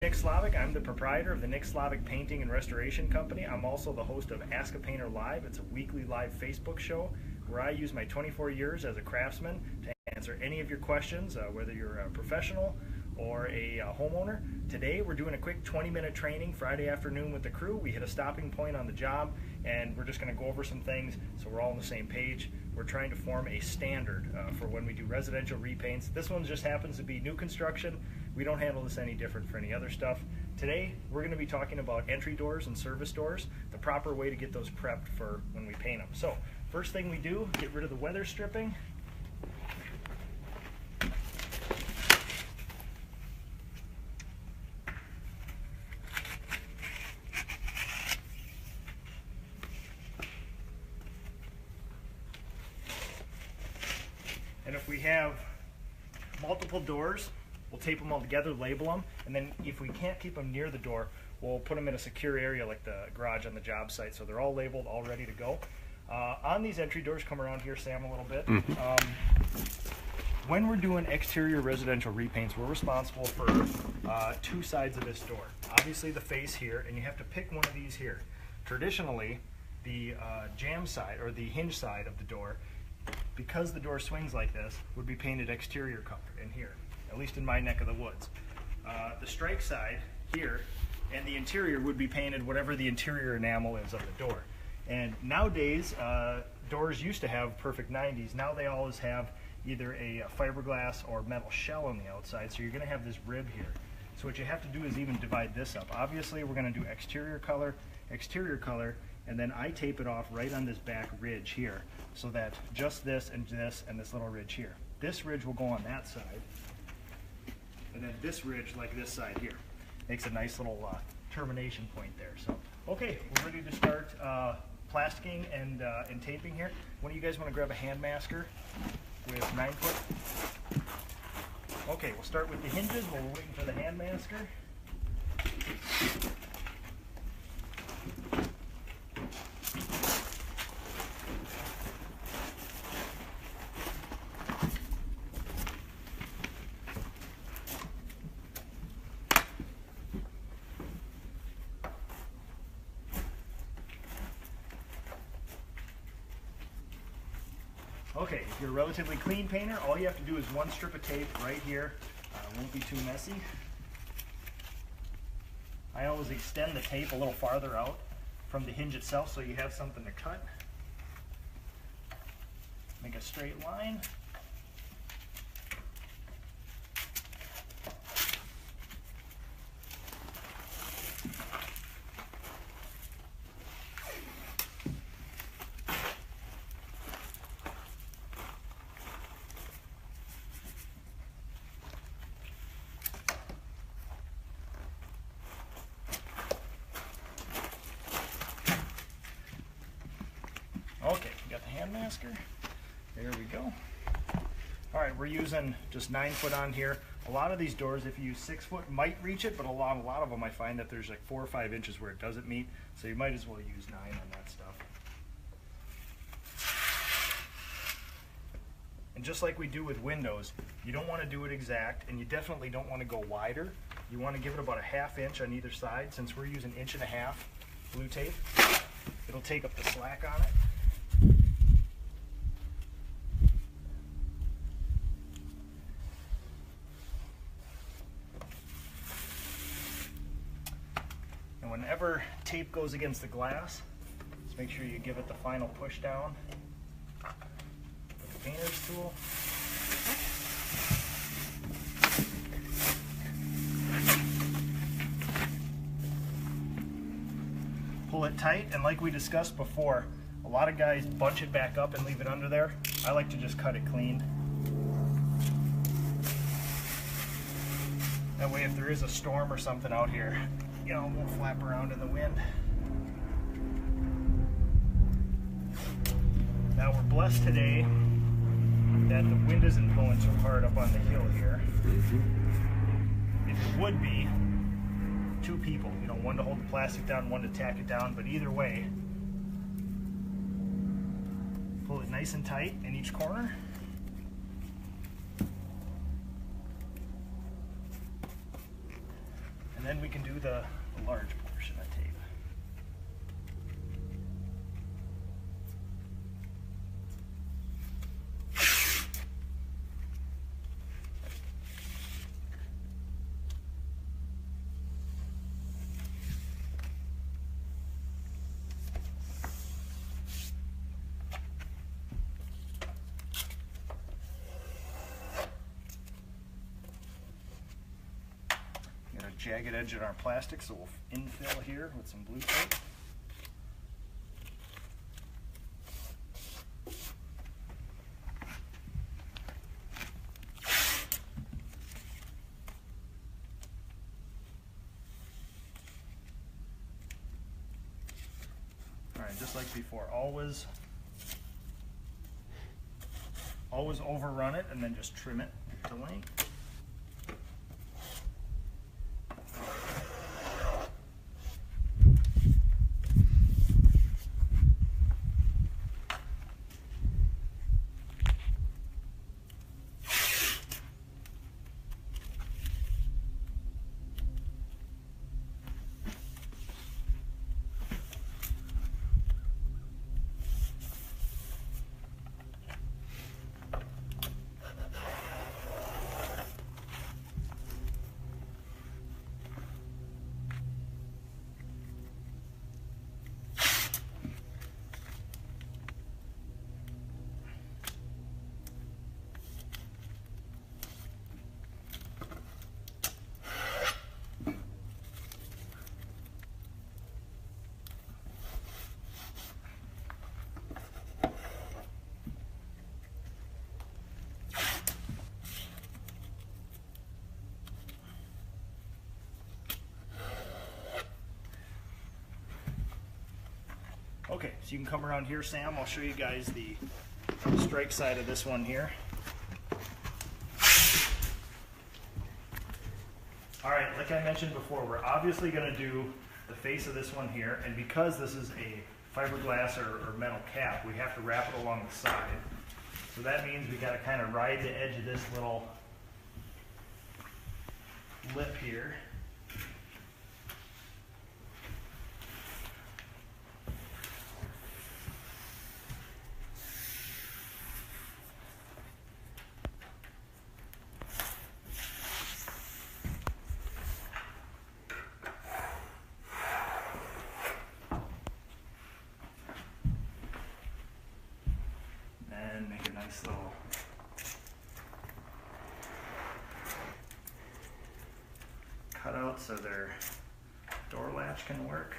Nick Slavik. I'm the proprietor of the Nick Slavik Painting and Restoration Company. I'm also the host of Ask a Painter Live. It's a weekly live Facebook show where I use my 24 years as a craftsman to answer any of your questions, whether you're a professional or a homeowner. Today we're doing a quick 20-minute training Friday afternoon with the crew. We hit a stopping point on the job and we're just going to go over some things so we're all on the same page. We're trying to form a standard for when we do residential repaints. This one just happens to be new construction. We don't handle this any different for any other stuff. Today we're going to be talking about entry doors and service doors, the proper way to get those prepped for when we paint them. So first thing we do, get rid of the weather stripping. And if we have multiple doors, we'll tape them all together, label them, and then if we can't keep them near the door, we'll put them in a secure area like the garage on the job site, so they're all labeled, all ready to go. On these entry doors, come around here, Sam, a little bit. When we're doing exterior residential repaints, we're responsible for two sides of this door. Obviously the face here, and you have to pick one of these here. Traditionally, the jamb side, or the hinge side of the door, because the door swings like this, would be painted exterior color in here, at least in my neck of the woods. The strike side here and the interior would be painted whatever the interior enamel is of the door. And nowadays, doors used to have perfect 90s. Now they always have either a fiberglass or metal shell on the outside, so you're going to have this rib here. So what you have to do is even divide this up. Obviously, we're going to do exterior color, and then I tape it off right on this back ridge here, so that just this and this little ridge here. This ridge will go on that side, and then this ridge, like this side here, makes a nice little termination point there. So, okay, we're ready to start plasticking and taping here. One of you guys want to grab a hand masker with 9-foot? Okay, we'll start with the hinges while we're waiting for the hand masker. Okay, if you're a relatively clean painter, all you have to do is one strip of tape right here. Won't be too messy. I always extend the tape a little farther out from the hinge itself so you have something to cut. Make a straight line. Okay, got the hand masker. There we go. All right, we're using just 9-foot on here. A lot of these doors, if you use 6-foot, might reach it, but a lot of them I find that there's like 4 or 5 inches where it doesn't meet, so you might as well use 9 on that stuff. And just like we do with windows, you don't want to do it exact, and you definitely don't want to go wider. You want to give it about a 1/2 inch on either side. Since we're using 1.5 inch blue tape, it'll take up the slack on it. Whenever tape goes against the glass, just make sure you give it the final push down with the painter's tool. Pull it tight, and like we discussed before, a lot of guys bunch it back up and leave it under there. I like to just cut it clean. That way if there is a storm or something out here, you know, it won't flap around in the wind. Now we're blessed today that the wind isn't blowing so hard up on the hill here. If it would be, 2 people, you know, one to hold the plastic down, one to tack it down, but either way, pull it nice and tight in each corner. And then we can do the large portion of tape. Jagged edge in our plastic, so we'll infill here with some blue tape. All right, just like before, always overrun it and then just trim it to length. Okay, so you can come around here, Sam. I'll show you guys the strike side of this one here. All right, like I mentioned before, we're obviously going to do the face of this one here, and because this is a fiberglass or metal cap, we have to wrap it along the side. So that means we got to kind of ride the edge of this little lip here. Make a nice little cutout so their door latch can work.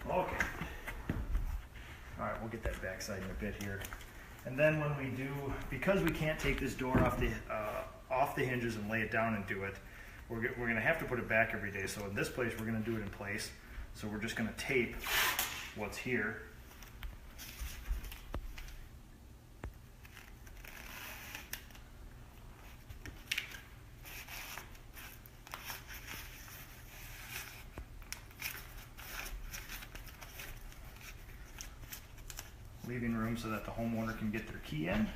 Okay. All right, we'll get that backside in a bit here. And then when we do, because we can't take this door off the hinges and lay it down and do it, we're going to have to put it back every day. So in this place, we're going to do it in place. So we're just going to tape what's here. Leaving room so that the homeowner can get their key in.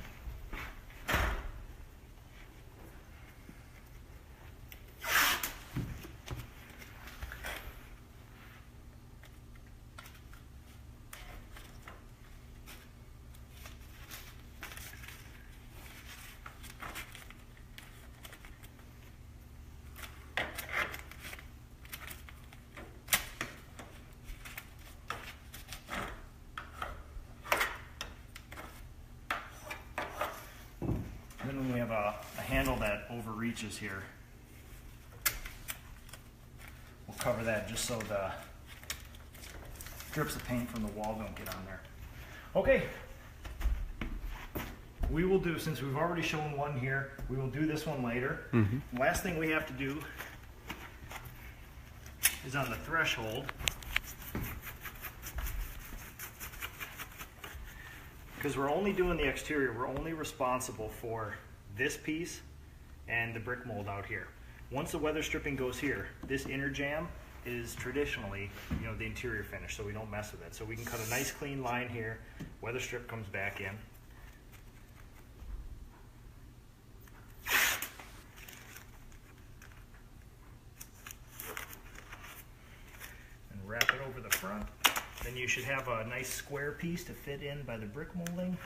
Then when we have a handle that overreaches here, we'll cover that just so the drips of paint from the wall don't get on there. Okay, we will do, since we've already shown one here, we will do this one later. Last thing we have to do is on the threshold. Because we're only doing the exterior, we're only responsible for this piece and the brick mold out here. Once the weather stripping goes here, this inner jamb is traditionally, the interior finish, so we don't mess with it. So we can cut a nice clean line here, weather strip comes back in. And wrap it over the front. Then you should have a nice square piece to fit in by the brick molding.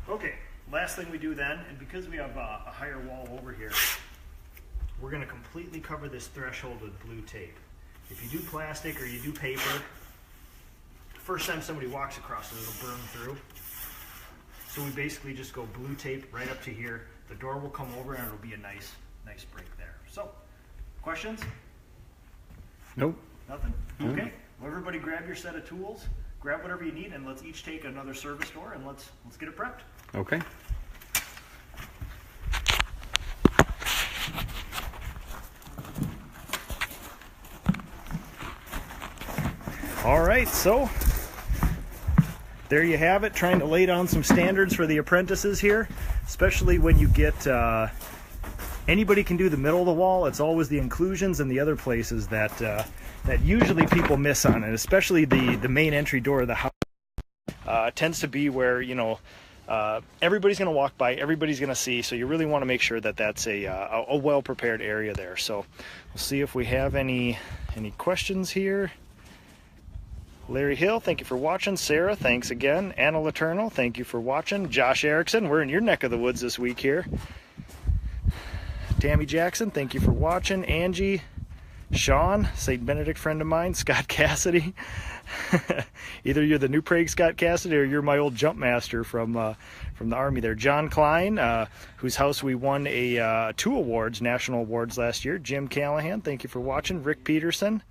Okay, last thing we do then, and because we have a higher wall over here, we're going to completely cover this threshold with blue tape. If you do plastic or you do paper, the first time somebody walks across it, it'll burn through. So we basically just go blue tape right up to here. The door will come over and it'll be a nice break there. So, questions? Nope. Nothing? Okay. Well, everybody grab your set of tools, grab whatever you need, and let's each take another service door and let's get it prepped. Okay. All right, so there you have it, trying to lay down some standards for the apprentices here, especially when you get, anybody can do the middle of the wall. It's always the inclusions and the other places that that usually people miss on, and especially the main entry door of the house tends to be where, everybody's going to walk by, everybody's going to see, so you really want to make sure that that's a well-prepared area there. So we'll see if we have any questions here. Larry Hill, thank you for watching. Sarah, thanks again. Anna Letourneau, thank you for watching. Josh Erickson, we're in your neck of the woods this week here. Tammy Jackson, thank you for watching. Angie, Sean, St. Benedict friend of mine. Scott Cassidy. Either you're the new Prague Scott Cassidy or you're my old jump master from the Army there. John Klein, whose house we won 2 awards, national awards last year. Jim Callahan, thank you for watching. Rick Peterson.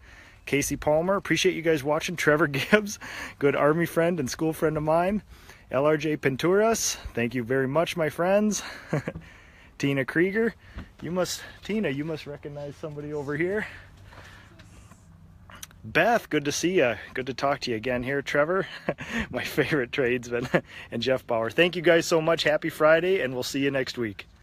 Casey Palmer, appreciate you guys watching. Trevor Gibbs, good Army friend and school friend of mine. LRJ Pinturas, thank you very much, my friends. Tina Krieger, Tina, you must recognize somebody over here. Beth, good to see you. Good to talk to you again here. Trevor, my favorite tradesman, and Jeff Bauer. Thank you guys so much. Happy Friday, and we'll see you next week.